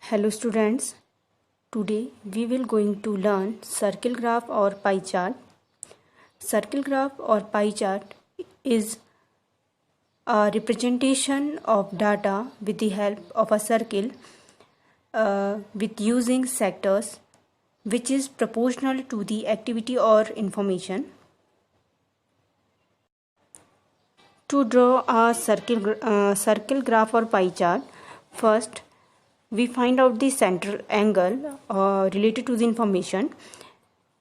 Hello students, today we will going to learn circle graph or pie chart. Circle graph or pie chart is a representation of data with the help of a circle with using sectors which is proportional to the activity or information. To draw a circle graph or pie chart, first we find out the central angle related to the information.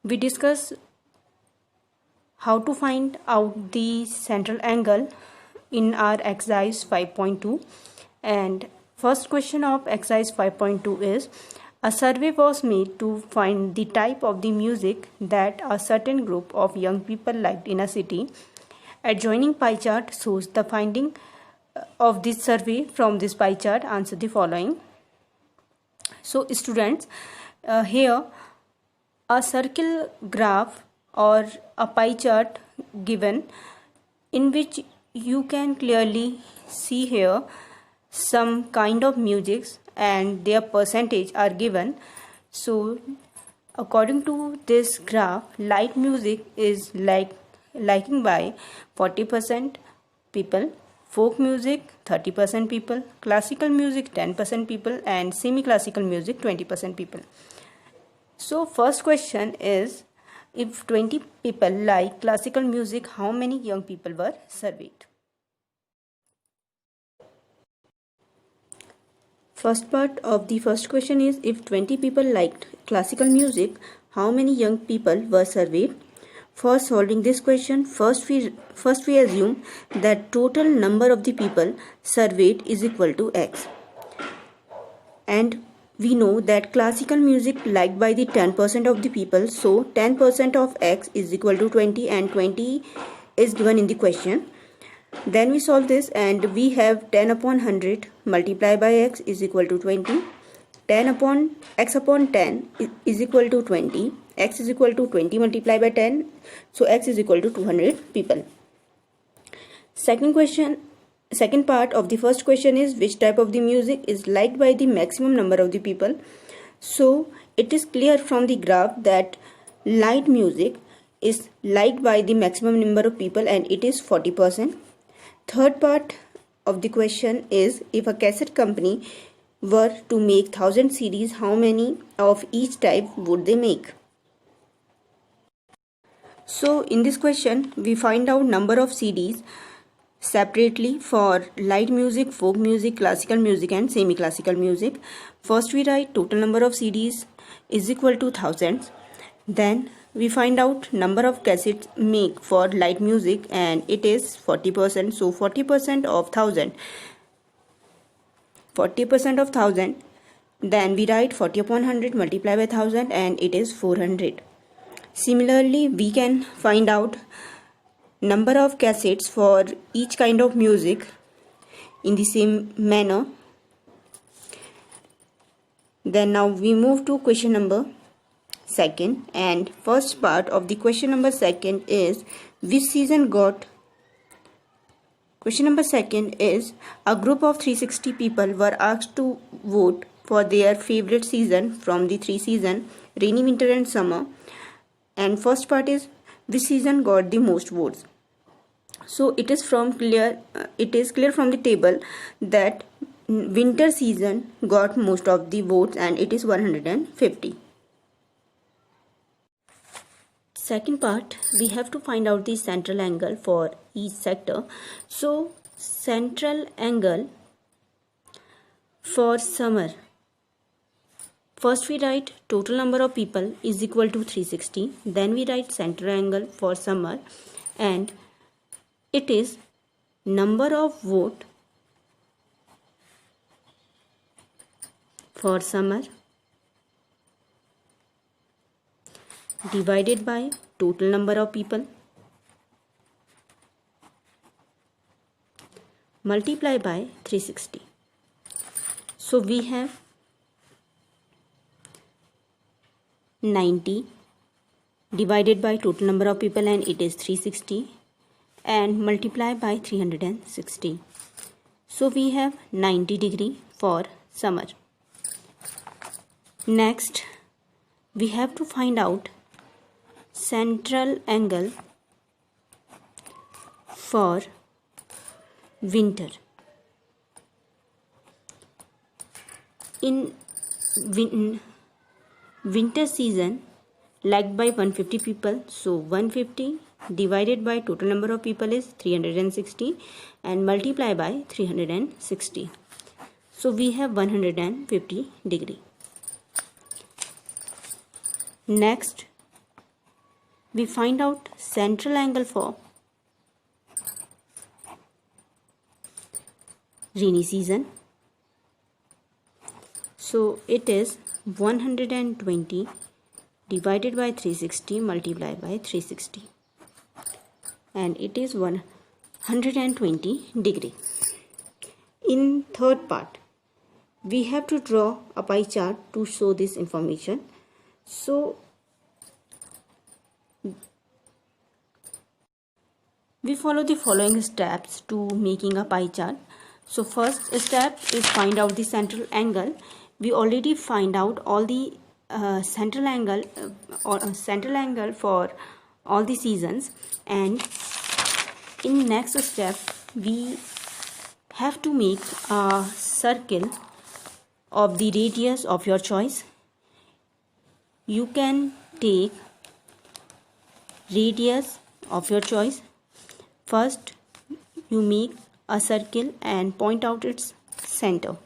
We discuss how to find out the central angle in our exercise 5.2, and first question of exercise 5.2 is a survey was made to find the type of the music that a certain group of young people liked in a city. Adjoining pie chart shows the finding of this survey. From this pie chart, answer the following. So students, here a circle graph or a pie chart given, in which you can clearly see here some kind of musics and their percentage are given. So according to this graph, light music is liking by 40% people, folk music 30% people, classical music 10% people, and semi-classical music 20% people. So first question is, if 20 people like classical music, how many young people were surveyed? First part of the first question is, if 20 people liked classical music, how many young people were surveyed? For solving this question, first we assume that total number of the people surveyed is equal to x, and we know that classical music liked by the 10% of the people, so 10% of x is equal to 20, and 20 is given in the question. Then we solve this and we have 10 upon 100 multiplied by x is equal to 20. 10 upon x upon 10 is equal to 20. X is equal to 20 multiplied by 10. So x is equal to 200 people. Second part of the first question is, which type of the music is liked by the maximum number of the people? So it is clear from the graph that light music is liked by the maximum number of people, and it is 40%. Third part of the question is, if a cassette company were to make 1000 CDs, how many of each type would they make? So in this question we find out number of CDs separately for light music, folk music, classical music, and semi-classical music. First we write total number of CDs is equal to thousands. Then we find out number of cassettes make for light music, and it is 40%. So 40% of 1000. 40% of 1000. Then we write 40 upon 100 multiplied by 1000, and it is 400. Similarly, we can find out number of cassettes for each kind of music in the same manner. Then now we move to question number second, and first part of the question number second is, which season got. Question number second is, a group of 360 people were asked to vote for their favorite season from the three seasons, rainy, winter, and summer. And first part is, which season got the most votes? So it is clear from the table that winter season got most of the votes, and it is 150. Second part, we have to find out the central angle for each sector. So central angle for summer, first we write total number of people is equal to 360. Then we write central angle for summer, and it is number of vote for summer divided by total number of people multiply by 360. So we have 90 divided by total number of people, and it is 360, and multiply by 360. So we have 90 degree for summer. Next, we have to find out central angle for winter. In winter season, liked by 150 people, so 150 divided by total number of people is 360 and multiply by 360. So we have 150 degree. Next, we find out central angle for rainy season. So it is 120 divided by 360 multiplied by 360 and it is 120 degree. In third part, we have to draw a pie chart to show this information. So we follow the following steps to making a pie chart. So first step is find out the central angle. We already find out all the central angle for all the seasons, and in next step we have to make a circle of the radius of your choice. You can take radius of your choice. First, you make a circle and point out its center.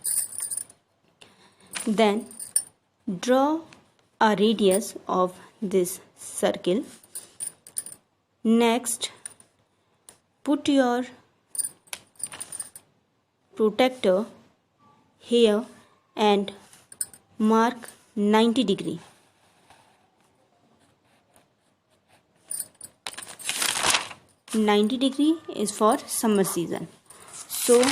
Then draw a radius of this circle. Next, put your protractor here and mark 90 degree. Is for summer season. So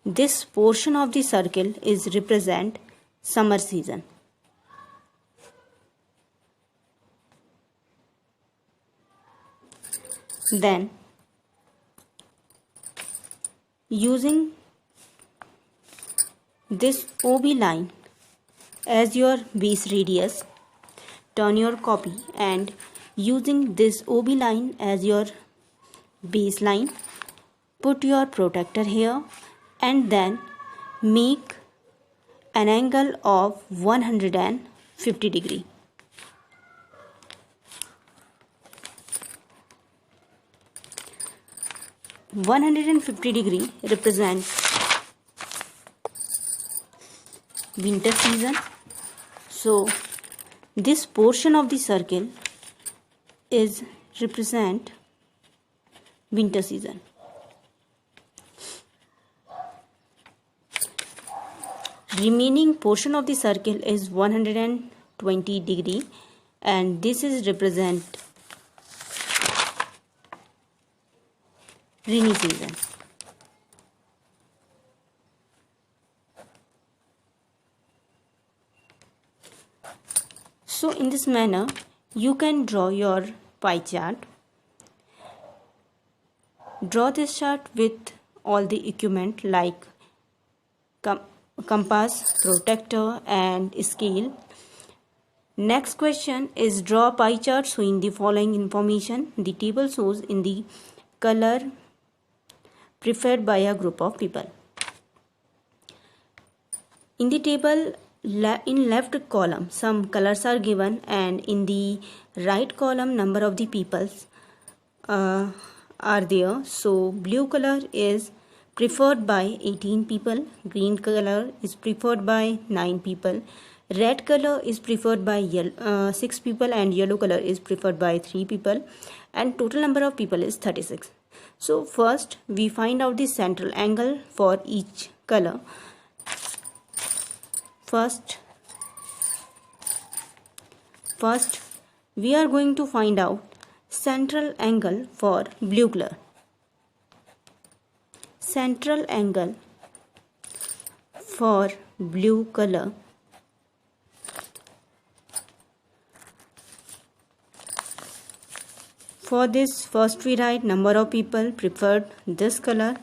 this portion of the circle is represent summer season. Then using this OB line as your base radius, turn your copy and using this OB line as your baseline, put your protractor here and then make an angle of 150 degree. degree represents winter season. So this portion of the circle is represent winter season. Remaining portion of the circle is 120 degree and this is represent rainy season. So in this manner you can draw your pie chart. Draw this chart with all the equipment like compass, protractor and scale. Next question is draw a pie chart showing the following information. The table shows in the color preferred by a group of people. In the table, in left column some colors are given and in the right column number of the peoples are there. So blue color is preferred by 18 people, green color is preferred by 9 people, red color is preferred by 6 people and yellow color is preferred by 3 people and total number of people is 36. So first we find out the central angle for each color. First we are going to find out central angle for blue color. Central angle for blue color for this, first we write number of people preferred this color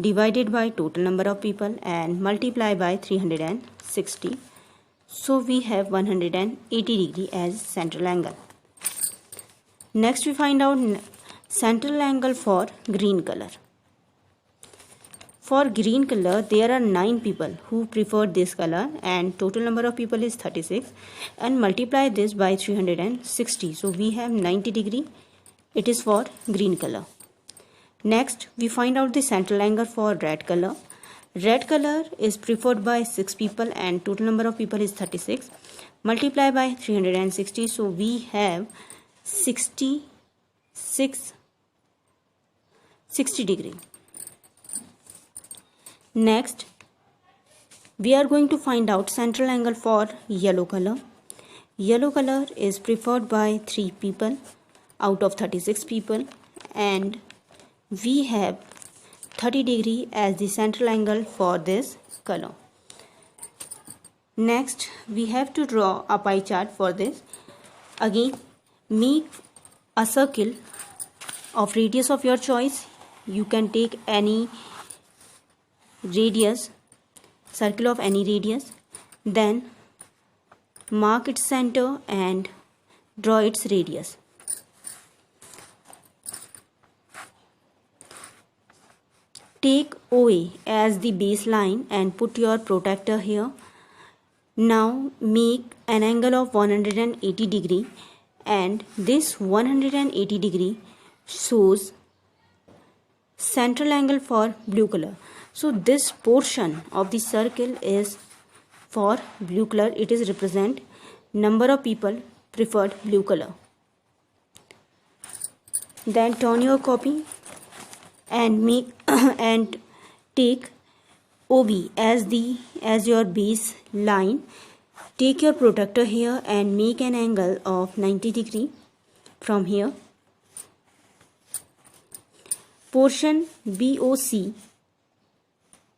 divided by total number of people and multiply by 360. So we have 180 degree as central angle. Next we find out central angle for green color. For green color, there are 9 people who prefer this color and total number of people is 36, and multiply this by 360. So we have 90 degree. It is for green color. Next, we find out the central angle for red color. Red color is preferred by 6 people and total number of people is 36. Multiply by 360. So we have 60 degree. Next, we are going to find out central angle for yellow color. Yellow color is preferred by 3 people out of 36 people, and we have 30 degree as the central angle for this color. Next, we have to draw a pie chart for this. Again, make a circle of radius of your choice. You can take any radius, circle of any radius, then mark its center and draw its radius. Take OA as the baseline and put your protractor here. Now make an angle of 180 degree, and this 180 degree shows central angle for blue color. So this portion of the circle is for blue color. It is represent number of people preferred blue color. Then turn your copy and make and take OB as your base line. Take your protractor here and make an angle of 90 degree from here. Portion BOC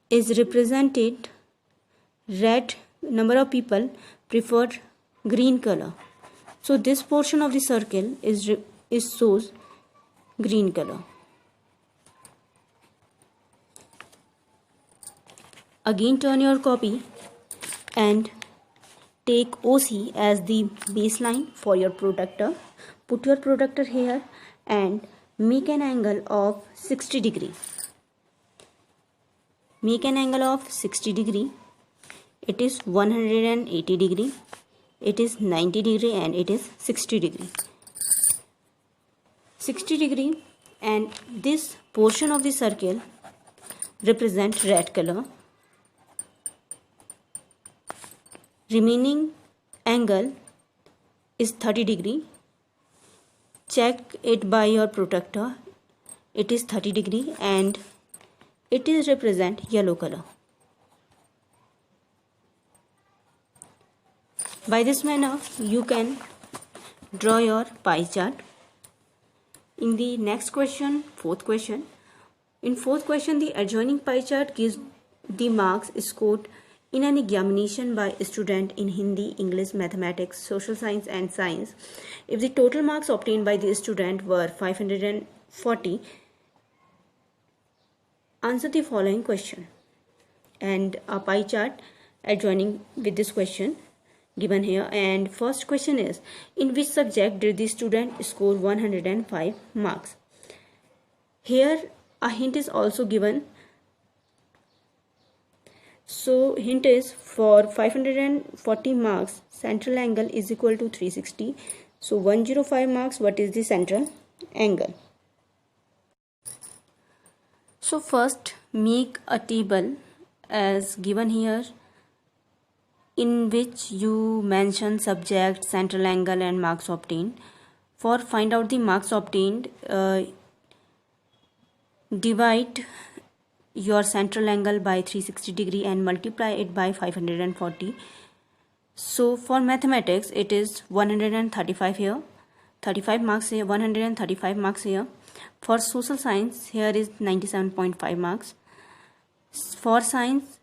is represented red, number of people preferred green color. So this portion of the circle is shows green color. Again turn your copy and take OC as the baseline for your protractor. Put your protractor here and make an angle of 60 degree. Make an angle of 60 degree. It is 180 degree. It is 90 degree and it is 60 degree. 60 degree, and this portion of the circle represent red color. Remaining angle is 30 degree. Check it by your protractor. It is 30 degree and it is represent yellow color. By this manner you can draw your pie chart. In the next question, fourth question. In fourth question, the adjoining pie chart gives the marks scored in an examination by a student in Hindi, English, Mathematics, Social Science and Science. If the total marks obtained by the student were 540, answer the following question. And a pie chart adjoining with this question given here. And first question is, in which subject did the student score 105 marks? Here a hint is also given. So hint is, for 540 marks central angle is equal to 360. So 105 marks, what is the central angle? So first make a table as given here, in which you mention subject, central angle and marks obtained. For find out the marks obtained, divide your central angle by 360 degree and multiply it by 540. So for mathematics it is 135 here, 35 marks here, 135 marks here. For social science here is 97.5 marks. For science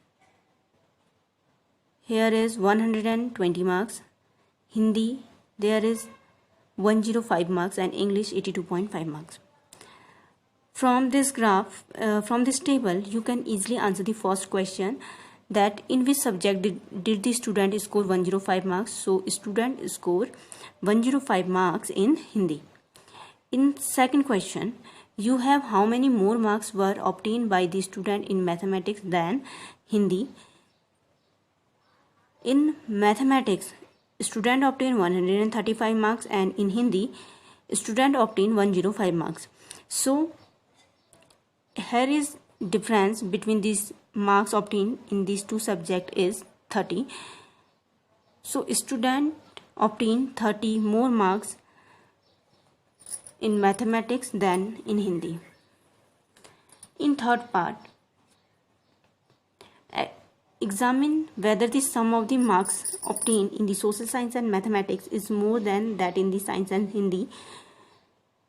here is 120 marks. Hindi there is 105 marks and English 82.5 marks. From this graph, from this table, you can easily answer the first question, that in which subject did the student score 105 marks. So student score 105 marks in Hindi. In second question, you have how many more marks were obtained by the student in mathematics than Hindi. In mathematics, student obtained 135 marks, and in Hindi, student obtained 105 marks. So here is difference between these marks obtained in these two subjects is 30. So student obtained 30 more marks in mathematics than in Hindi. In third part, examine whether the sum of the marks obtained in the social science and mathematics is more than that in the science and Hindi.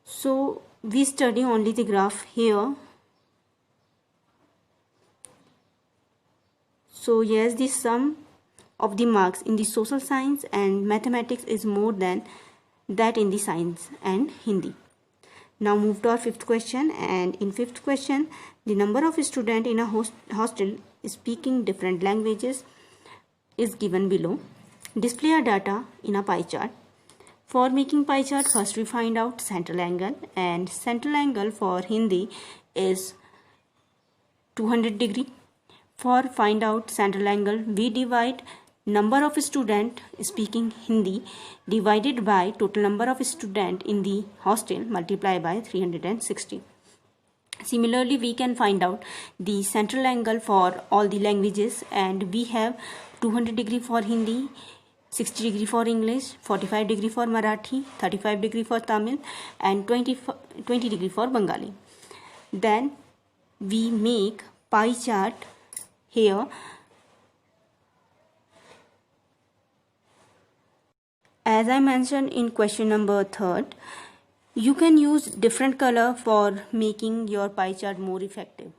So we study only the graph here. So yes, the sum of the marks in the social science and mathematics is more than that in the science and Hindi. Now move to our fifth question, and in fifth question, the number of students in a hostel speaking different languages is given below. Display our data in a pie chart. For making pie chart, first we find out central angle, and central angle for Hindi is 200 degree. For find out central angle, we divide number of student speaking Hindi divided by total number of student in the hostel multiplied by 360. Similarly, we can find out the central angle for all the languages, and we have 200 degree for Hindi, 60 degree for English, 45 degree for Marathi, 35 degree for Tamil, and 20 degree for Bengali. Then we make pie chart here. As I mentioned in question number 3, you can use different color for making your pie chart more effective.